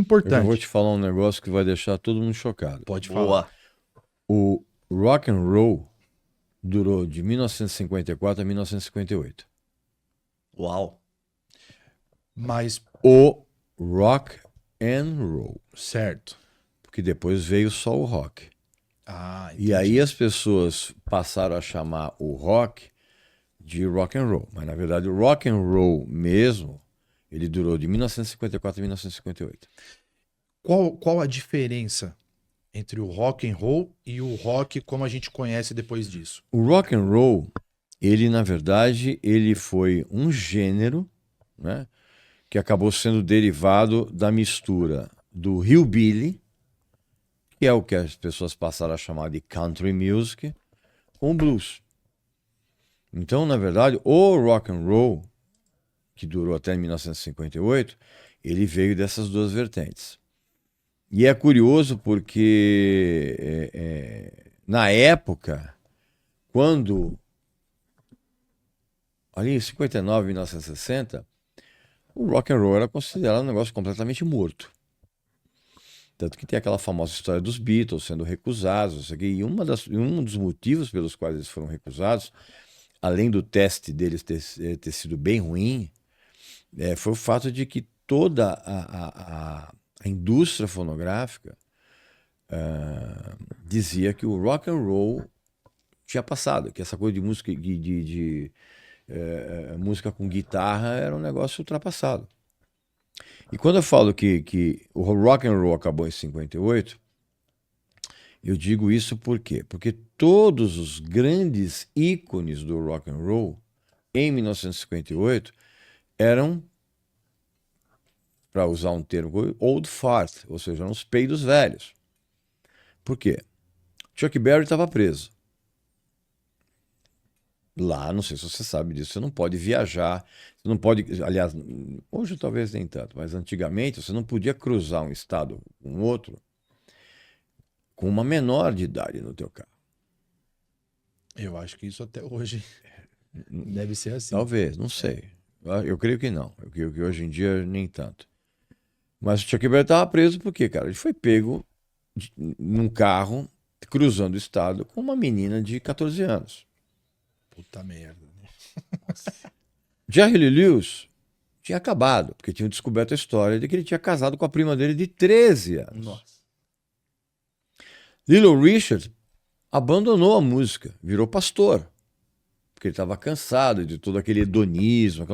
Eu vou importante. te falar um negócio que vai deixar todo mundo chocado. Pode falar. Boa. O rock and roll durou de 1954 a 1958. Uau. Mas, O rock and roll, certo. porque depois veio só o rock. Ah, E aí as pessoas passaram a chamar o rock de rock and roll, mas na verdade o rock and roll mesmo, ele durou de 1954 a 1958. Qual a diferença entre o rock and roll e o rock como a gente conhece depois disso? O rock and roll, ele na verdade, ele foi um gênero, né, que acabou sendo derivado da mistura do hillbilly, que é o que as pessoas passaram a chamar de country music, com o blues. Então, na verdade, o rock and roll, que durou até 1958, ele veio dessas duas vertentes. E é curioso porque na época, quando ali em 59, 1960, o rock and roll era considerado um negócio completamente morto. Tanto que tem aquela famosa história dos Beatles sendo recusados, não sei o quê. E um dos motivos pelos quais eles foram recusados, além do teste deles ter sido bem ruim, foi o fato de que toda a indústria fonográfica dizia que o rock and roll tinha passado, que essa coisa de música, música com guitarra era um negócio ultrapassado. E quando eu falo que o rock and roll acabou em 58, eu digo isso por quê? Porque todos os grandes ícones do rock and roll em 1958 eram, para usar um termo, old fart, ou seja, eram os peidos velhos. Por quê? Chuck Berry estava preso. Lá, não sei se você sabe disso, você não pode viajar, você não pode, aliás, hoje talvez nem tanto, mas antigamente você não podia cruzar um estado com outro com uma menor de idade no teu carro. Eu acho que isso até hoje deve ser assim. Talvez, não sei. Eu creio que não. Eu creio que hoje em dia nem tanto. Mas o Chuck Berry estava preso porque, cara, ele foi pego num carro cruzando o estado com uma menina de 14 anos. Puta merda. Né? Jerry Lee Lewis tinha acabado, porque tinham descoberto a história de que ele tinha casado com a prima dele de 13 anos. Nossa. Little Richard abandonou a música, virou pastor, porque ele estava cansado de todo aquele hedonismo.